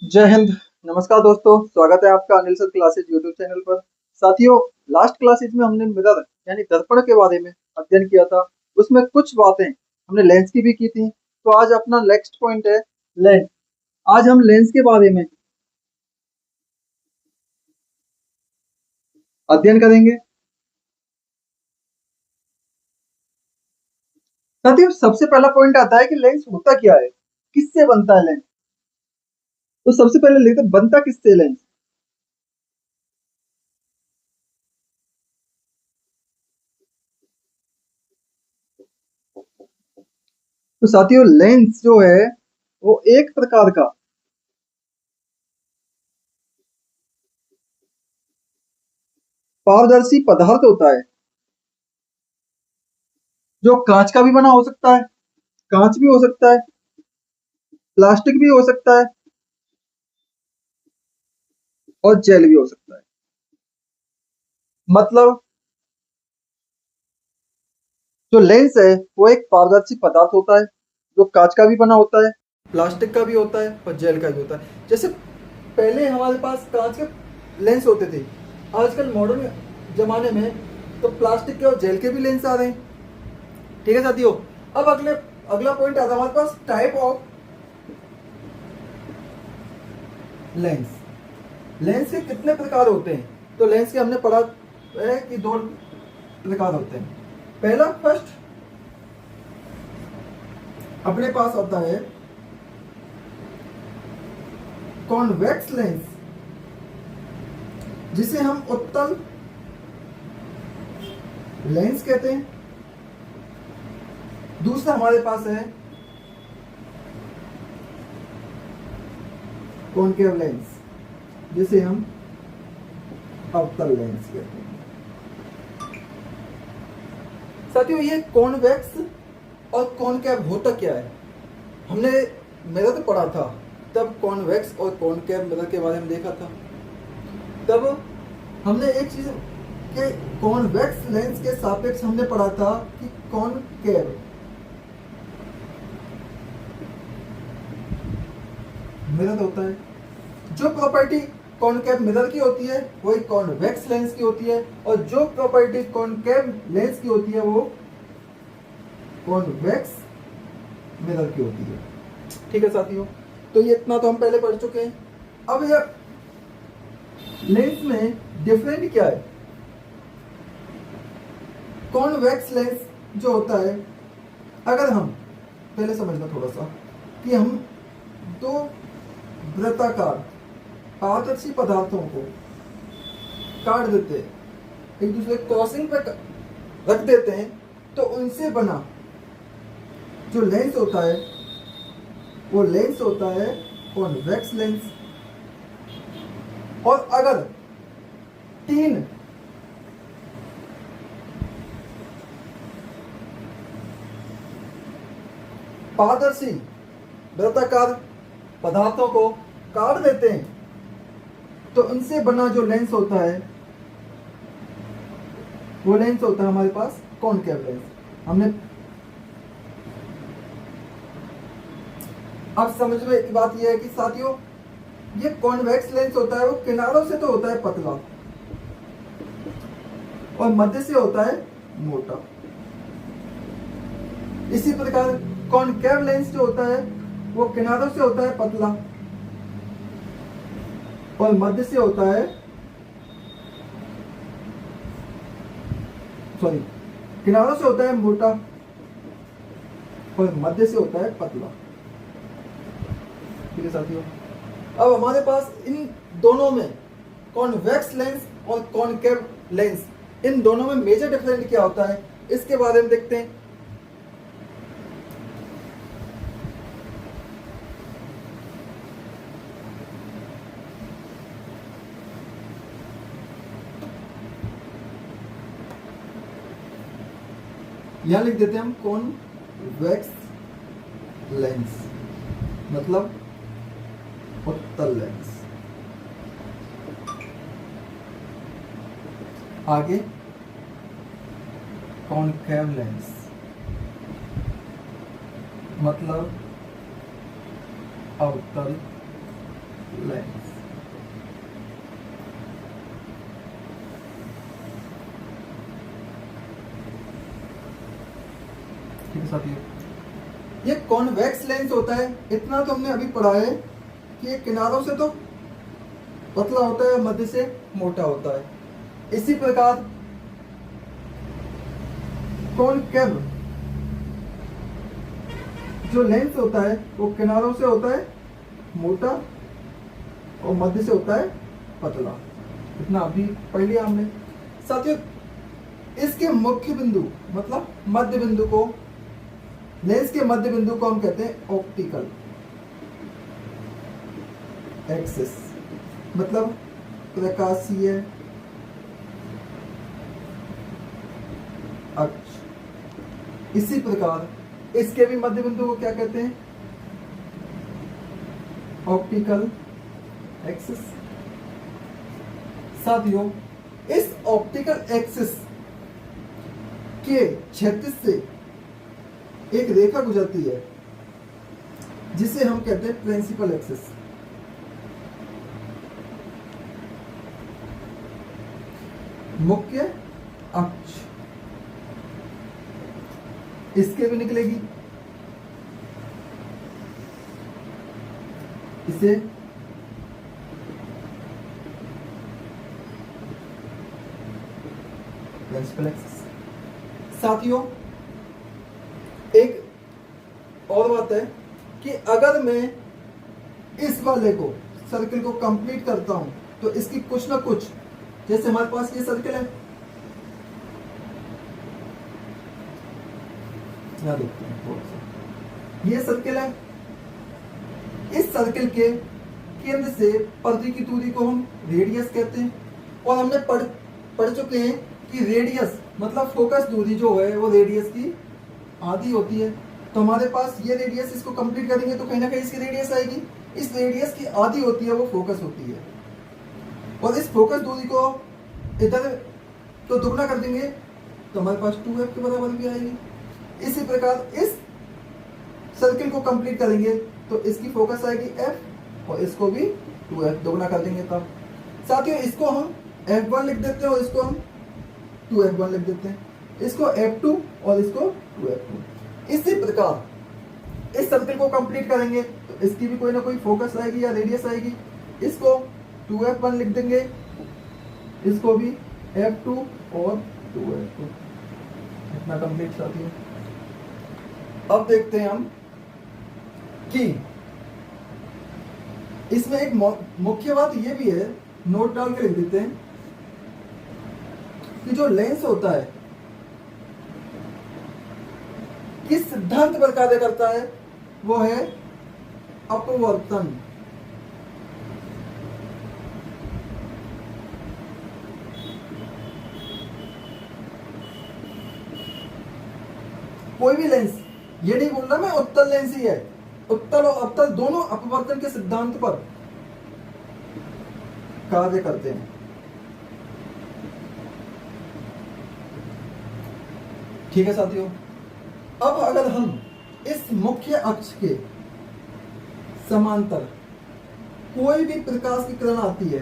जय हिंद। नमस्कार दोस्तों, स्वागत है आपका Anil sir classes YouTube channel पर। साथियों, लास्ट क्लासेज में हमने मिरर यानी दर्पण के बारे में अध्ययन किया था। उसमें कुछ बातें हमने लेंस की भी की थी। तो आज अपना नेक्स्ट पॉइंट है लेंस। आज हम लेंस के बारे में अध्ययन करेंगे। साथियों, सबसे पहला पॉइंट आता है कि लेंस होता क्या है, किससे बनता है लेंस। तो सबसे पहले लेते हैं, बनता किससे लेंस। तो साथियों, लेंस जो है वो एक प्रकार का पारदर्शी पदार्थ होता है जो कांच का भी बना हो सकता है, कांच भी हो सकता है, प्लास्टिक भी हो सकता है और जेल भी हो सकता है। मतलब जो लेंस है वो एक पारदर्शी पदार्थ होता है जो कांच का भी बना होता है, प्लास्टिक का भी होता है और जेल का भी होता है। जैसे पहले हमारे पास कांच के लेंस होते थे, आजकल मॉडर्न जमाने में तो प्लास्टिक के और जेल के भी लेंस आ रहे हैं। ठीक है साथियों, अब अगला पॉइंट आता है हमारे पास टाइप ऑफ लेंस। लेंस के कितने प्रकार होते हैं। तो लेंस के हमने पढ़ा है कि दो प्रकार होते हैं। पहला फर्स्ट अपने पास आता है कॉन्वेक्स लेंस, जिसे हम उत्तल लेंस कहते हैं। दूसरा हमारे पास है कॉनकेव लेंस, जिसे हम अवतल लेंस कहते हैं। साथियों, ये कॉन्वेक्स और कॉनकेव होता क्या है। हमने मिरर पढ़ा था, तब कॉन्वेक्स और कॉनकेव मिरर के बारे में देखा था। तब हमने एक चीज के कॉन्वेक्स लेंस के सापेक्ष हमने पढ़ा था कि कॉनकेव मिरर होता है। जो प्रॉपर्टी कॉनकेव मिरर की होती है वही कॉन्वेक्स लेंस की होती है, और जो प्रॉपर्टी कॉनकेव लेंस की होती है वो कॉन्वेक्स मिरर की होती है। ठीक है साथियों, तो ये इतना तो हम पहले पढ़ चुके हैं। अब ये लेंस में डिफरेंट क्या है। कॉन्वेक्स लेंस जो होता है, अगर हम पहले समझना थोड़ा सा कि हम दो वृत्ताकार पारदर्शी पदार्थों को काट देते हैं, एक दूसरे क्रॉसिंग पे रख देते हैं, तो उनसे बना जो लेंस होता है वो लेंस होता है कॉन्वेक्स लेंस। और अगर तीन पारदर्शी वृत्ताकार पदार्थों को काट देते हैं, तो उनसे बना जो लेंस होता है वो लेंस होता है हमारे पास कॉनकेव लेंस। हमने अब समझ में एक बात यह है कि साथियों, ये कॉन्वेक्स लेंस होता है वो किनारों से तो होता है पतला और मध्य से होता है मोटा। इसी प्रकार कॉनकेव लेंस जो होता है वो किनारों से होता है पतला और मध्य से होता है किनारों से होता है मोटा और मध्य से होता है पतला। ठीक है साथियों, अब हमारे पास इन दोनों में कॉन्वेक्स लेंस और कॉनकेव लेंस, इन दोनों में मेजर डिफरेंस क्या होता है इसके बारे में देखते हैं। यहां लिख देते हैं हम कॉन्वेक्स लेंस मतलब उत्तल लेंस। आगे कॉनकेव लेंस मतलब अवतल लेंस। ठीक है साथियों, ये कॉन्वेक्स लेंस होता है। इतना तो हमने अभी पढ़ा है कि ये किनारों से तो पतला होता है, मध्य से मोटा होता है। इसी प्रकार कॉनकेव जो लेंस होता है वो किनारों से होता है मोटा और मध्य से होता है पतला। इतना अभी पढ़ लिया हमने साथियों। इसके मुख्य बिंदु मतलब मध्य बिंदु को, लेंस के मध्य बिंदु को हम कहते हैं ऑप्टिकल एक्सिस, मतलब प्रकाशीय अक्ष। इसी प्रकार इसके भी मध्य बिंदु को क्या कहते हैं? Optical axis. साथियों, इस ऑप्टिकल एक्सिस के क्षैतिज से एक रेखा गुजरती है जिसे हम कहते हैं प्रिंसिपल एक्सिस। मुख्य अक्ष इसके भी निकलेगी, इसे प्रिंसिपल एक्सिस। साथियों, एक और बात है कि अगर मैं इस वाले को सर्किल को कंप्लीट करता हूं तो इसकी कुछ ना कुछ, जैसे हमारे पास ये सर्किल है, यहां देखते हैं ये सर्किल है। इस सर्किल के केंद्र से परिधि की दूरी को हम रेडियस कहते हैं। और हमने पढ़ चुके हैं कि रेडियस मतलब फोकस दूरी जो है वो रेडियस की आधी होती है। तो हमारे पास ये रेडियस, इसको कंप्लीट करेंगे तो कहीं ना कहीं इसकी रेडियस आएगी। इस रेडियस की आधी होती है वो फोकस होती है। और इस फोकस दूरी को इधर तो दुगना कर देंगे तो हमारे पास 2f के बराबर भी आएगी। इसी प्रकार इस सर्किल को कंप्लीट करेंगे तो इसकी फोकस आएगी f और इसको भी 2f, दोगुना कर देंगे तब। साथियों, इसको हम f1 लिख देते हैं और इसको हम 2f1 लिख देते हैं, इसको f2 और इसको 2f2। इसी प्रकार इस सर्किल को कंप्लीट करेंगे तो इसकी भी कोई ना कोई फोकस आएगी या रेडियस आएगी। इसको 2f1 लिख देंगे, इसको भी f2 और 2f2। इतना कंप्लीट साथियों। अब देखते हैं हम कि इसमें एक मुख्य बात ये भी है, नोट डाल के लिख देते हैं कि जो लेंस होता है किस सिद्धांत पर कार्य करता है, वो है अपवर्तन। कोई भी लेंस, ये नहीं बोलना मैं उत्तल लेंस ही है, उत्तल और अवतल दोनों अपवर्तन के सिद्धांत पर कार्य करते हैं। ठीक है साथियों, अब अगर हम इस मुख्य अक्ष के समांतर कोई भी प्रकाश की किरण आती है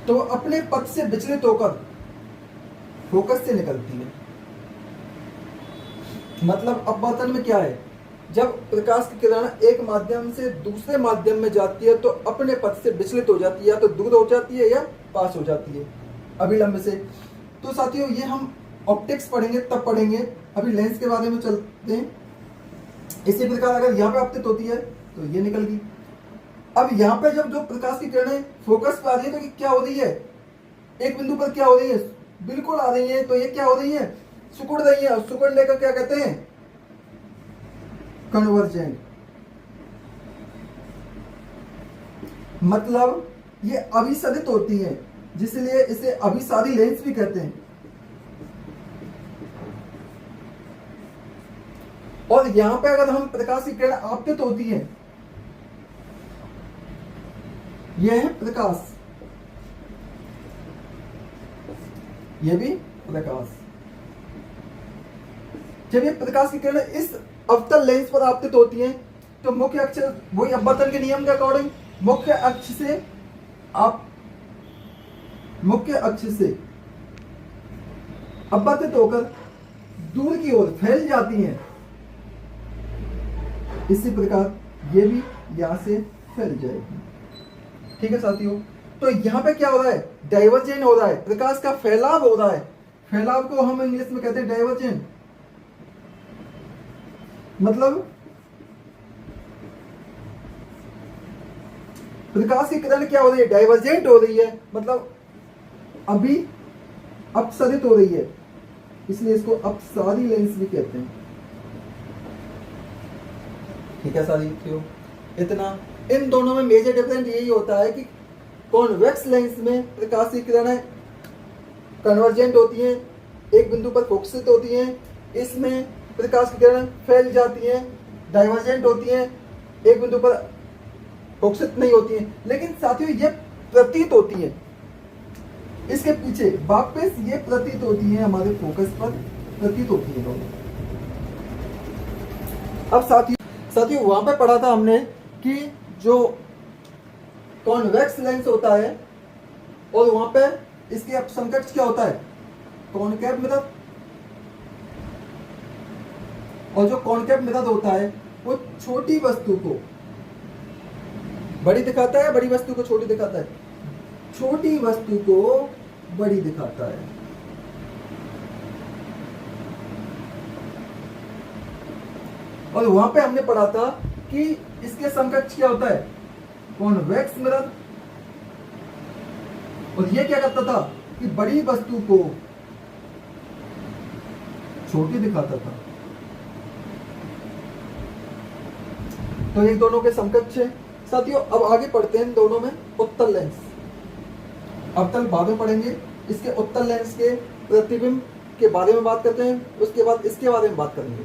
तो अपने पथ से विचलित होकर फोकस से निकलती है। मतलब अपवर्तन में क्या है, जब प्रकाश की किरण एक माध्यम से दूसरे माध्यम में जाती है तो अपने पथ से विचलित हो जाती है, या तो दूर हो जाती है या पास हो जाती है अभिलंब से। तो साथियों, ये हम ऑप्टिक्स पढ़ेंगे तब पढ़ेंगे, अभी लेंस के बारे में चलते हैं। इसी प्रकार अगर यहाँ पे आपतित होती है तो ये निकल गई। अब यहाँ पे जब जो प्रकाश की किरणें फोकस पे आ रही है तो क्या हो रही है, एक बिंदु पर क्या हो रही है, बिल्कुल आ रही है। तो ये क्या हो रही है, सिकुड़ रही है। और सिकुड़ लेकर क्या कहते हैं, कन्वर्जेंट। मतलब ये अभिसरित होती है, जिसलिए इसे अभिसारी लेंस भी कहते हैं। और यहां पे अगर हम प्रकाश की किरण आपतित होती है, यह है प्रकाश, यह भी प्रकाश। जब ये प्रकाश की किरण इस अवतल लेंस पर आपतित होती है तो मुख्य अक्ष वही अपवर्तन के नियम के अकॉर्डिंग मुख्य अक्ष से आप मुख्य अक्ष से अपवर्तित होकर दूर की ओर फैल जाती हैं। इसी प्रकार ये भी यहां से फैल जाएगी। ठीक है साथियों, तो यहां पे क्या हो रहा है, डाइवर्जेंट हो रहा है, प्रकाश का फैलाव हो रहा है। फैलाव को हम इंग्लिश में कहते हैं डाइवर्जेंट। मतलब प्रकाश की किरण क्या हो रही है, डाइवर्जेंट हो रही है, मतलब अभी अपसरित हो रही है, इसलिए इसको अपसारी लेंस भी कहते हैं। ठीक है साथियों, इतना। इन दोनों में मेजर डिफरेंस यही होता है कि कॉन्वेक्स लेंस में प्रकाश की किरणें कन्वर्जेंट होती हैं, एक बिंदु पर फोकसित होती हैं। इसमें प्रकाश की किरणें फैल जाती हैं, डाइवर्जेंट होती हैं, एक बिंदु पर फोकसित नहीं होती हैं। लेकिन साथियों ये प्रतीत होती हैं, इसके पीछे वापस ये प्रतीत होती है, हमारे फोकस पर प्रतीत होती है दोनों। अब साथियों वहां पे पढ़ा था हमने कि जो कॉन्वेक्स लेंस होता है और वहां पे इसके समकक्ष क्या होता है, कॉनकेव मिरर। और जो कॉनकेव मिरर होता है वो छोटी वस्तु को बड़ी दिखाता है, बड़ी वस्तु को छोटी दिखाता है, छोटी वस्तु को बड़ी दिखाता है। और वहां पे हमने पढ़ा था कि इसके समकक्ष क्या होता है, कॉन्वेक्स मिरर। और ये क्या करता था कि बड़ी वस्तु को छोटी दिखाता था। तो एक दोनों के समकक्ष है साथियों। अब आगे पढ़ते हैं इन दोनों में उत्तल लेंस। अवतल बाद में पढ़ेंगे, इसके उत्तल लेंस के प्रतिबिंब के बारे में बात करते हैं, उसके बाद इसके बारे में बात करेंगे।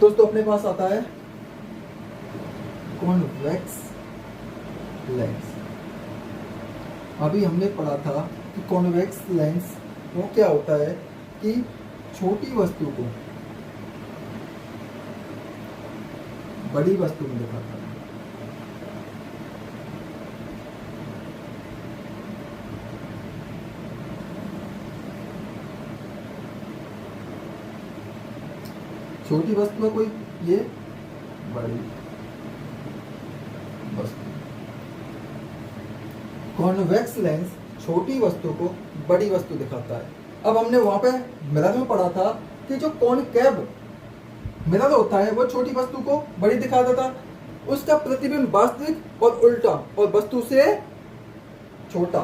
दोस्तों अपने पास आता है कॉन्वेक्स लेंस। अभी हमने पढ़ा था कि कॉन्वेक्स लेंस वो क्या होता है कि छोटी वस्तु को बड़ी वस्तु में दिखाता है। छोटी वस्तु है कोई, ये बड़ी वस्तु। कॉन्वेक्स लेंस छोटी वस्तु को बड़ी वस्तु दिखाता है। अब हमने वहां पे मिरर में पढ़ा था कि जो कॉनकेव मिरर होता है वो छोटी वस्तु को बड़ी दिखाता था, उसका प्रतिबिंब वास्तविक और उल्टा और वस्तु से छोटा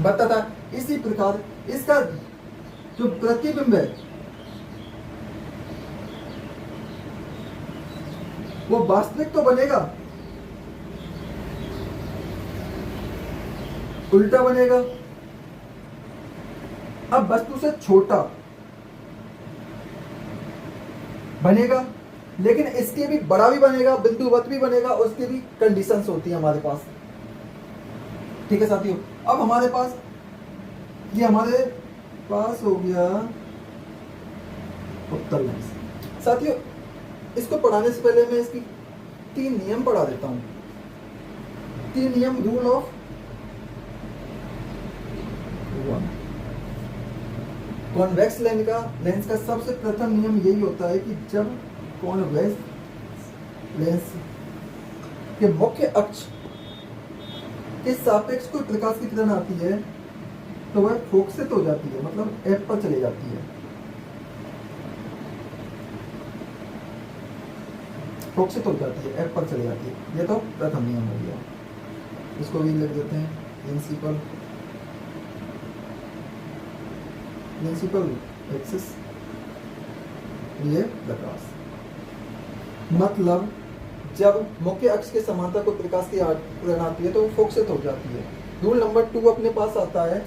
बनता था। इसी प्रकार इसका जो प्रतिबिंब है वो वास्तविक तो बनेगा, उल्टा बनेगा। अब वस्तु से छोटा बनेगा, लेकिन इसके भी बड़ा भी बनेगा, बिंदुवत भी बनेगा, उसकी भी कंडीशंस होती है हमारे पास। ठीक है साथियों, अब हमारे पास हो गया उत्तल लेंस। साथियों इसको पढ़ाने से पहले मैं इसकी 3 नियम पढ़ा देता हूं। 3 नियम, रूल ऑफ 1। कॉन्वेक्स लेंस का सबसे प्रथम नियम यही होता है कि जब कॉन्वेक्स लेंस के मुख्य अक्ष के सापेक्ष कोई प्रकाश की किरण आती है तो वह फोकसित हो जाती है, मतलब एफ पर चली जाती है। फोकसित हो जाती है, एफ पर चली जाती है। ये तो प्रथम नियम हो गया, इसको भी लिख देते हैं प्रिंसिपल एक्सिस। ये प्रकाश मतलब जब मुख्य अक्ष के समांतर को प्रकाश की किरण आती है तो वो फोकसित हो जाती है। रूल नंबर 2 अपने पास आता है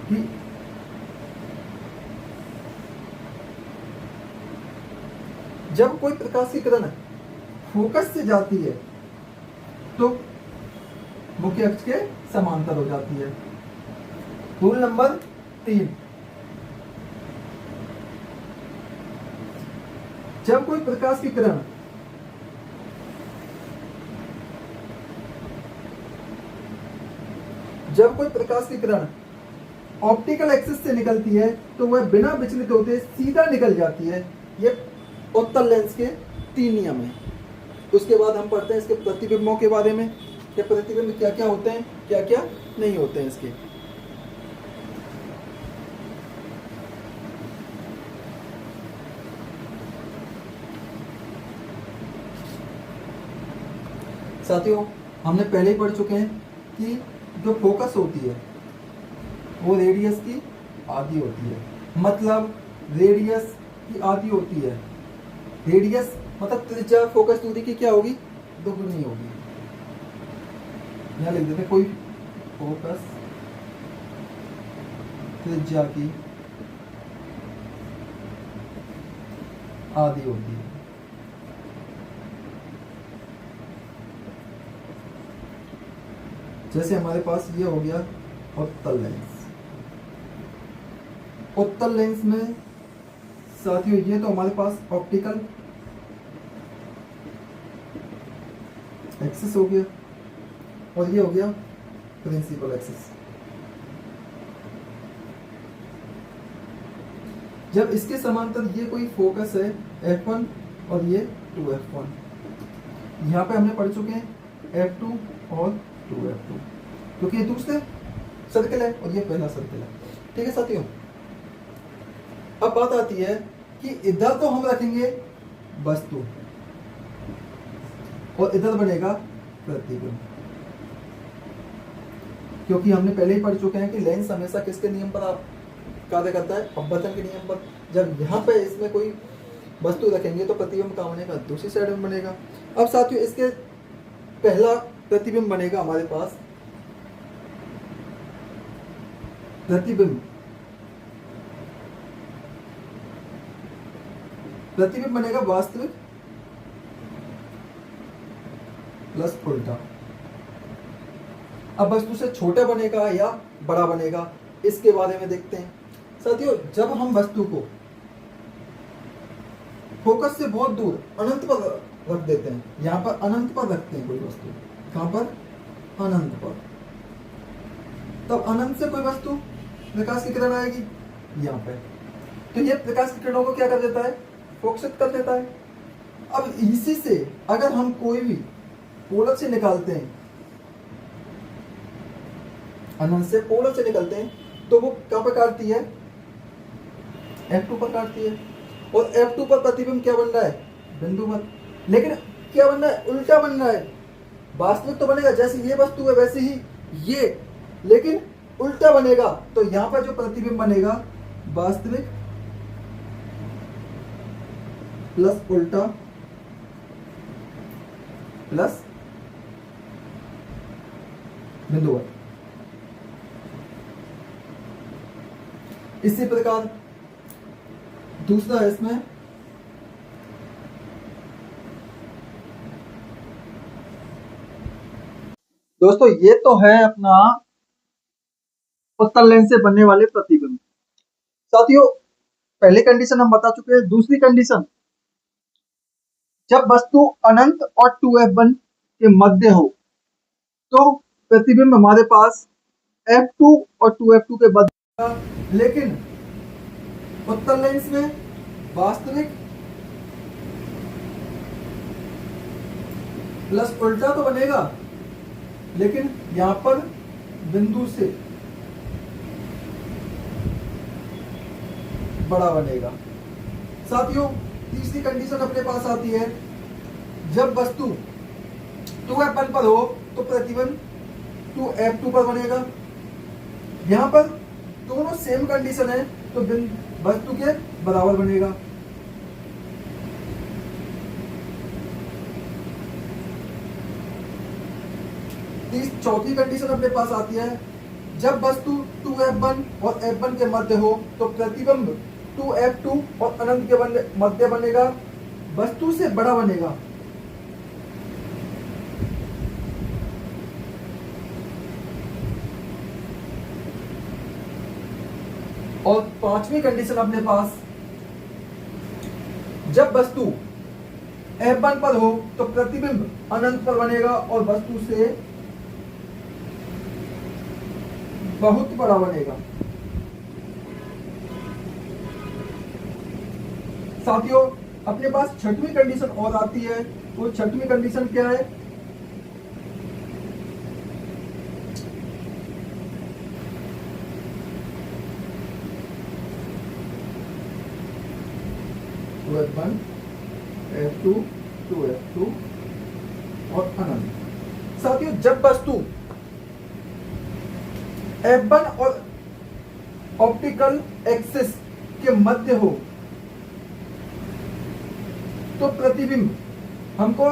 कि जब कोई प्रकाश की किरण फोकस से जाती है तो मुख्य अक्ष के समांतर हो जाती है। रूल नंबर 3, जब कोई प्रकाश की किरण ऑप्टिकल एक्सिस से निकलती है तो वह बिना विचलित होते सीधा निकल जाती है। ये उत्तल लेंस के 3 नियम हैं। उसके बाद हम पढ़ते हैं इसके प्रतिबिंबों के बारे में, कि प्रतिबिंब क्या क्या होते हैं, क्या क्या नहीं होते हैं इसके। साथियों, हमने पहले ही पढ़ चुके हैं कि जो फोकस होती है वो रेडियस की आधी होती है। मतलब रेडियस की आधी होती है। रेडियस मतलब त्रिज्या फोकस दूरी की क्या होगी, दोगुनी होगी। यहाँ लिख देते कोई फोकस त्रिज्या की आधी होती है। जैसे हमारे पास ये हो गया उत्तल लेंस। उत्तल लेंस में साथियों ये तो हमारे पास ऑप्टिकल एक्सिस हो गया और ये हो गया प्रिंसिपल एक्सिस। जब इसके समांतर ये कोई फोकस है f1 और ये 2f1, यहाँ पे हमने पढ़ चुके हैं f2 और 2f2, क्योंकि ये दूसरे सर्कल है और ये पहला सर्कल है। ठीक है साथियों, अब बात आती है कि इधर तो हम रखेंगे वस्तु और इधर बनेगा प्रतिबिंब, क्योंकि हमने पहले ही पढ़ चुके हैं कि लेंस हमेशा किसके नियम पर कार्य करता है, अपवर्तन के नियम पर। जब यहाँ पे इसमें कोई वस्तु रखेंगे तो प्रतिबिंब कहाँ बनेगा, दूसरी साइड में बनेगा। अब साथियों इसके पहला प्रतिबिंब बनेगा हमारे पास प्रतिबिंब बनेगा वास्तविक प्लस उल्टा। अब वस्तु से छोटा बनेगा या बड़ा बनेगा, इसके बारे में देखते हैं। साथियों, जब हम वस्तु को फोकस से बहुत दूर अनंत पर रख देते हैं, यहां पर अनंत पर रखते हैं कोई वस्तु, कहां पर, अनंत पर, तब अनंत से कोई वस्तु प्रकाश की किरण आएगी यहाँ पे, तो ये प्रकाश की किरणों को क्या कर देता है, फोकसित कर देता है। अब इसी से अगर हम कोई भी पोलर से निकालते हैं, अनंत से पोलर से निकलते हैं, तो वो कहां पर काटती है, F2 पर काटती है। और F2 पर प्रतिबिंब क्या बन रहा है, बिंदुवत। लेकिन क्या बन रहा है, उल्टा बन रहा है। वास्तविक तो बनेगा जैसे ये वस्तु है वैसे ही ये, लेकिन उल्टा बनेगा। तो यहां पर जो प्रतिबिंब बनेगा वास्तविक प्लस उल्टा प्लस बिंदुवत। इसी प्रकार दूसरा है इसमें दोस्तों, ये तो है अपना उत्तल लेंस से बनने वाले प्रतिबिंब। साथियों, पहली कंडीशन हम बता चुके हैं। दूसरी कंडीशन, जब वस्तु अनंत और 2f1 के मध्य हो तो प्रतिबिंब हमारे पास f2 और 2f2 के मध्य होगा। लेकिन उत्तल लेंस में वास्तविक प्लस उल्टा तो बनेगा, लेकिन यहां पर बिंदु से बड़ा बनेगा। साथियों, तीसरी कंडीशन अपने पास आती है, जब वस्तु 2f1 पर हो तो प्रतिबिंब 2f2 पर बनेगा। यहां पर दोनों सेम कंडीशन है तो वस्तु के बराबर बनेगा। चौथी कंडीशन अपने पास आती है, जब वस्तु 2f1 और f1 के मध्य हो तो प्रतिबिंब 2f2 और अनंत के मध्य बनेगा, वस्तु से बड़ा बनेगा। पांचवी कंडीशन अपने पास, जब वस्तु F1 पर हो तो प्रतिबिंब अनंत पर बनेगा और वस्तु से बहुत बड़ा बनेगा। साथियों, अपने पास छठवीं कंडीशन और आती है। वो छठवीं कंडीशन क्या है? F1, F2, 2F2 और अनंत। साथियों, जब वस्तु F1 और ऑप्टिकल एक्सिस के मध्य हो तो प्रतिबिंब हमको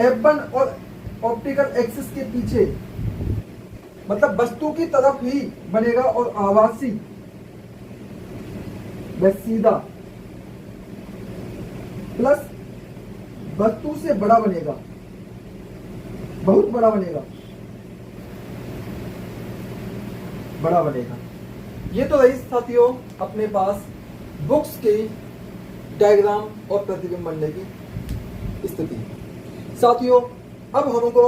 F1 और ऑप्टिकल एक्सिस के पीछे, मतलब वस्तु की तरफ ही बनेगा और आभासी व सीधा प्लस वस्तु से बड़ा बनेगा, बहुत बड़ा बनेगा, बड़ा बनेगा। ये तो रही साथियों अपने पास बुक्स के डायग्राम और प्रतिबिंब बनने की स्थिति। साथियों, अब हमको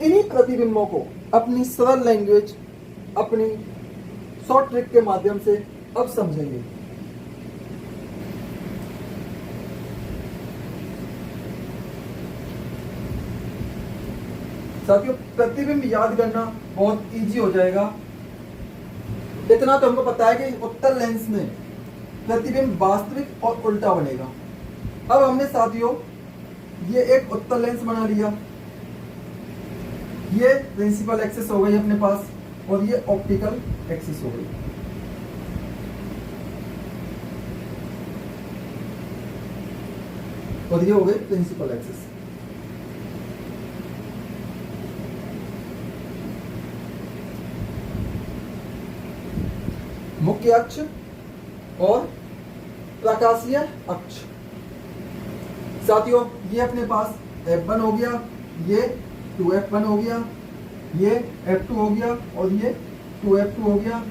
इन्हीं प्रतिबिंबों को अपनी सरल लैंग्वेज, अपनी शॉर्ट ट्रिक के माध्यम से अब समझेंगे। साथियों, प्रतिबिंब याद करना बहुत इजी हो जाएगा। इतना तो हमको पता है कि उत्तल लेंस में प्रतिबिंब वास्तविक और उल्टा बनेगा। अब हमने साथियों ये एक उत्तल लेंस बना लिया, ये प्रिंसिपल एक्सिस हो गई अपने पास और ये ऑप्टिकल एक्सिस हो गई। और ये हो गई प्रिंसिपल एक्सिस। मुख्य अक्ष और प्रकाशीय अक्ष। साथियों, ये अपने पास F1 हो गया, ये 2F1 हो गया, ये F2 हो गया और ये 2F2 हो गया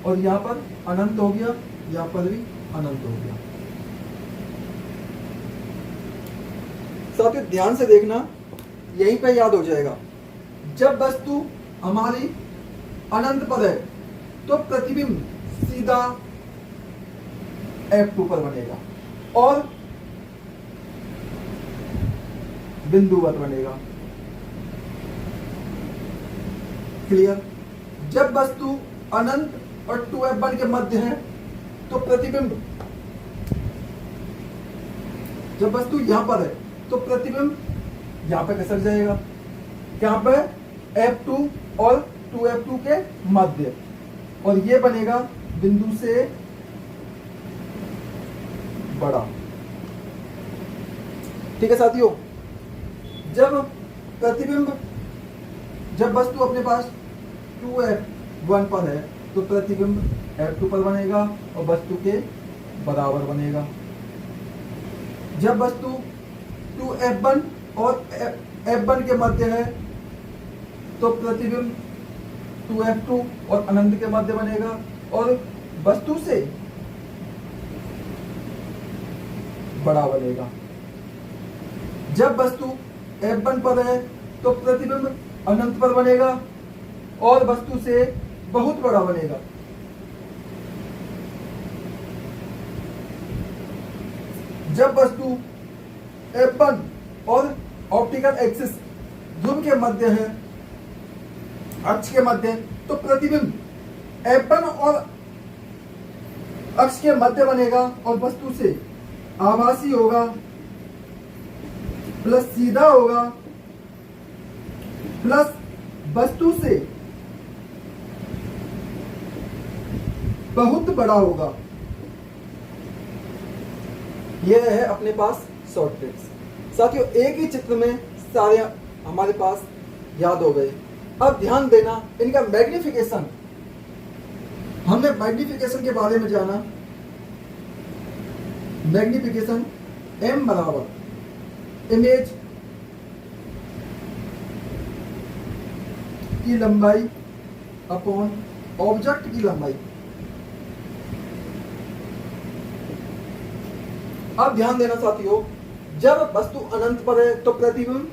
और यहाँ पर अनंत हो गया, यहाँ पर भी अनंत हो गया। साथियों, ध्यान से देखना, यहीं पे याद हो जाएगा। जब वस्तु हमारी अनंत पर है तो प्रतिबिंब सीधा F2 पर बनेगा और बिंदुवत बनेगा। क्लियर? जब वस्तु अनंत और 2F1 के मध्य है तो प्रतिबिंब, जब वस्तु यहां पर है तो प्रतिबिंब यहां पे खसक जाएगा, यहां पे F2 और 2F2 के मध्य, और ये बनेगा बिंदु से बड़ा। ठीक है साथियों, जब प्रतिबिंब, जब वस्तु अपने पास 2F1 पर है तो प्रतिबिंब F2 पर बनेगा और वस्तु के बराबर बनेगा। जब वस्तु 2F1 और F1 के मध्य है तो प्रतिबिंब 2F2 और अनंत के मध्य बनेगा और वस्तु से बड़ा बनेगा। जब वस्तु F1 पर है तो प्रतिबिंब अनंत पर बनेगा और वस्तु से बहुत बड़ा बनेगा। जब वस्तु F1 और ऑप्टिकल एक्सिस ध्रुव के मध्य है, अक्ष के मध्य, तो प्रतिबिंब F1 और अक्ष के मध्य बनेगा और वस्तु से आभासी होगा प्लस सीधा होगा प्लस वस्तु से बहुत बड़ा होगा। यह है अपने पास शॉर्ट ट्रिक्स। साथियों, एक ही चित्र में सारे हमारे पास याद हो गए। अब ध्यान देना, इनका मैग्निफिकेशन, हमने मैग्निफिकेशन के बारे में जाना। मैग्निफिकेशन M बराबर इमेज की लंबाई अपॉन ऑब्जेक्ट की लंबाई। अब ध्यान देना साथियों, जब वस्तु अनंत पर है तो प्रतिबिंब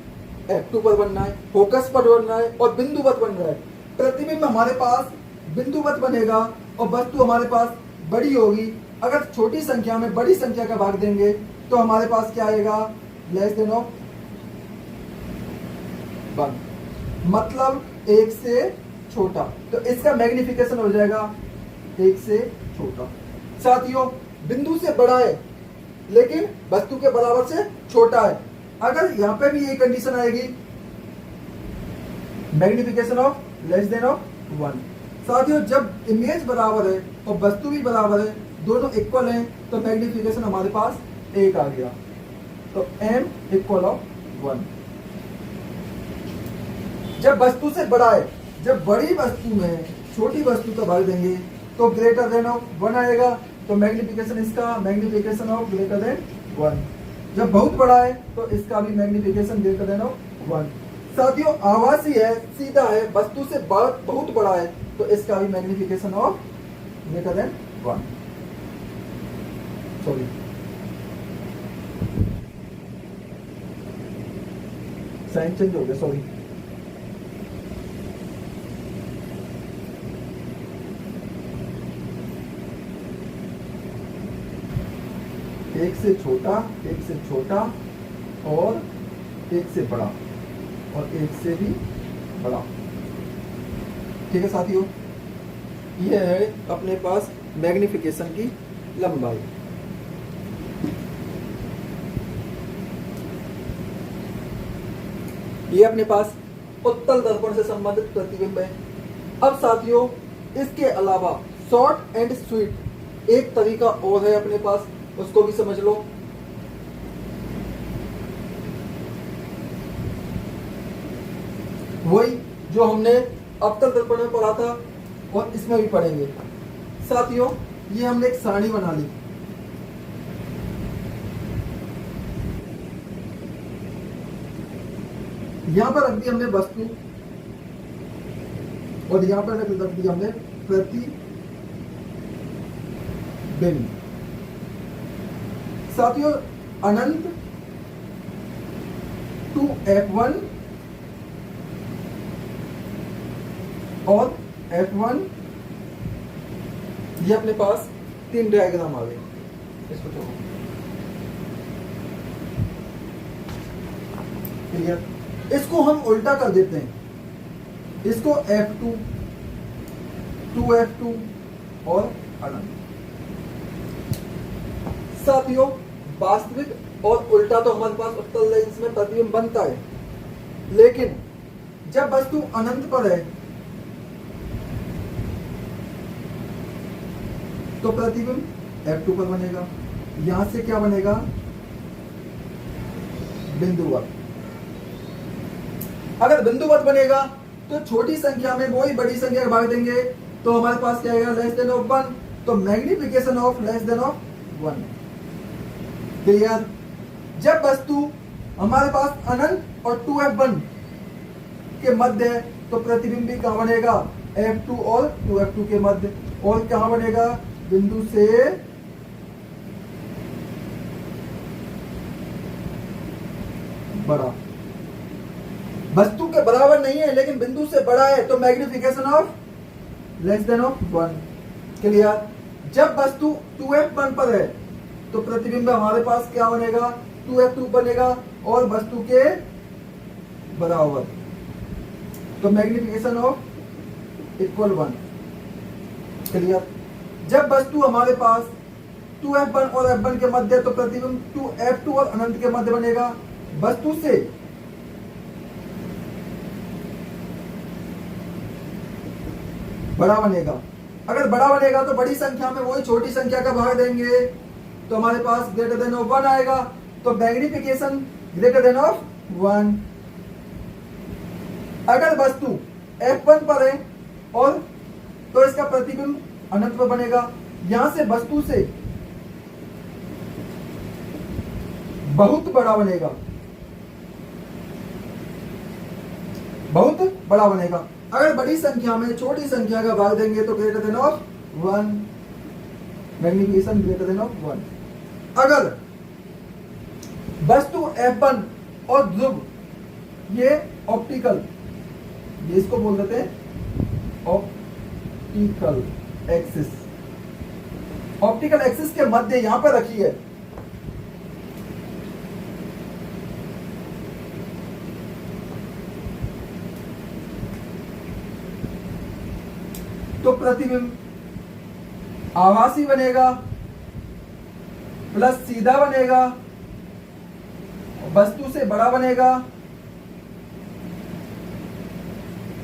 F2 पर बनना है, फोकस पर बनना है और बिंदुवत बन रहा है। प्रतिबिंब हमारे पास बिंदुवत बनेगा और वस्तु हमारे पास बड़ी होगी। अगर छोटी संख्या में बड़ी संख्या का भाग देंगे तो हमारे पास क्या आएगा, लेस देन ऑफ 1, मतलब 1 से छोटा। तो इसका मैग्निफिकेशन हो जाएगा 1 से छोटा। साथियों बिंदु से बड़ा है लेकिन वस्तु के बराबर से छोटा है। अगर यहां पे भी ये कंडीशन आएगी, magnification of less than of 1। साथियों जब इमेज बराबर है और वस्तु भी बराबर है, दोनों इक्वल हैं, तो मैग्निफिकेशन हमारे पास 1 आ गया। तो m इक्वल ऑफ 1। जब वस्तु से बड़ा है, जब बड़ी वस्तु में छोटी वस्तु का भाग देंगे तो ग्रेटर देन ऑफ 1 आएगा। तो मैग्निफिकेशन इसका मैग्निफिकेशन ऑफ ग्रेटर देन 1। जब बहुत बड़ा है तो इसका भी मैग्निफिकेशन ग्रेटर देन ऑफ 1। साथियों आभासी है, सीधा है, वस्तु से बहुत बड़ा है तो इसका भी magnification of greater than 1। Sorry, sign change हो गया, सॉरी। एक से छोटा, एक से छोटा और एक से बड़ा और एक से भी बड़ा। ठीक है साथियों, यह है अपने पास मैग्निफिकेशन की लंबाई। ये अपने पास उत्तल दर्पण से संबंधित प्रतिबिंब है। अब साथियों इसके अलावा शॉर्ट एंड स्वीट एक तरीका और है अपने पास, उसको भी समझ लो। वही जो हमने अवतल दर्पण में पढ़ा था और इसमें भी पढ़ेंगे। साथियों ये हमने एक सारणी बना ली। यहां पर रख दी हमने वस्तु और यहां पर रख दी हमने प्रतिबिंब। साथियों अनंत टू F1 और F1, ये अपने पास 3 डायग्राम आ गए। इसको छोड़ो, क्लियर। इसको हम उल्टा कर देते हैं, इसको F2, 2F2 और अनंत। साथियों वास्तविक और उल्टा तो हमारे पास उत्तल लेंस में प्रतिबिंब बनता है, लेकिन जब वस्तु अनंत पर है तो प्रतिबिंब F2 पर बनेगा। यहां से क्या बनेगा, बिंदुवत। अगर बिंदुवत बनेगा तो छोटी संख्या में वही बड़ी संख्या का भाग देंगे तो हमारे पास क्या आएगा, लेस देन ऑफ 1। तो magnification of less than of 1। Clear. जब वस्तु हमारे पास अनंत और 2F1 के मध्य है तो प्रतिबिंब भी कहां बनेगा, F2 और 2F2 के मध्य। और कहां बनेगा, बिंदु से बड़ा। वस्तु के बराबर नहीं है लेकिन बिंदु से बड़ा है तो magnification of less than of 1। Clear. जब वस्तु 2F1 पर है तो प्रतिबिंब हमारे पास क्या बनेगा, 2F2 बनेगा और वस्तु के बराबर। तो मैग्निफिकेशन ऑफ इक्वल 1। क्लियर। जब वस्तु हमारे पास 2F1 और F1 के मध्य तो प्रतिबिंब 2F2 और अनंत के मध्य बनेगा। वस्तु से बड़ा बनेगा। अगर बड़ा बनेगा तो बड़ी संख्या में वही छोटी संख्या का भाग देंगे तो हमारे पास ग्रेटर देन ऑफ 1 आएगा। तो मैग्निफिकेशन ग्रेटर देन ऑफ 1। अगर वस्तु F1 पर है और तो इसका प्रतिबिंब अनंत पर बनेगा। यहां से वस्तु से बहुत बड़ा बनेगा, बहुत बड़ा बनेगा। अगर बड़ी संख्या में छोटी संख्या का भाग देंगे तो greater than of 1। Magnification greater than of 1। अगर वस्तु F1 और ध्रुव ये ऑप्टिकल, ये इसको बोल देते हैं ऑप्टिकल एक्सिस। ऑप्टिकल एक्सिस के मध्य यहां पर रखी है। तो प्रतिबिंब आभासी बनेगा प्लस सीधा बनेगा, वस्तु से बड़ा बनेगा।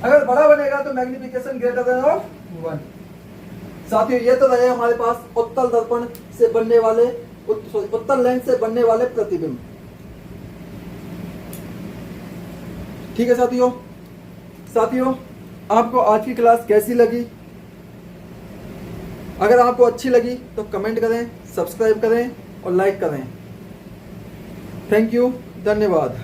अगर बड़ा बनेगा तो मैग्निफिकेशन ग्रेटर देन ऑफ 1। साथियों ये तो रहे हमारे पास उत्तल दर्पण से बनने वाले उत्तल लेंस से बनने वाले प्रतिबिंब। ठीक है साथियों आपको आज की क्लास कैसी लगी? अगर आपको अच्छी लगी तो कमेंट करें, सब्सक्राइब करें और लाइक करें। थैंक यू, धन्यवाद।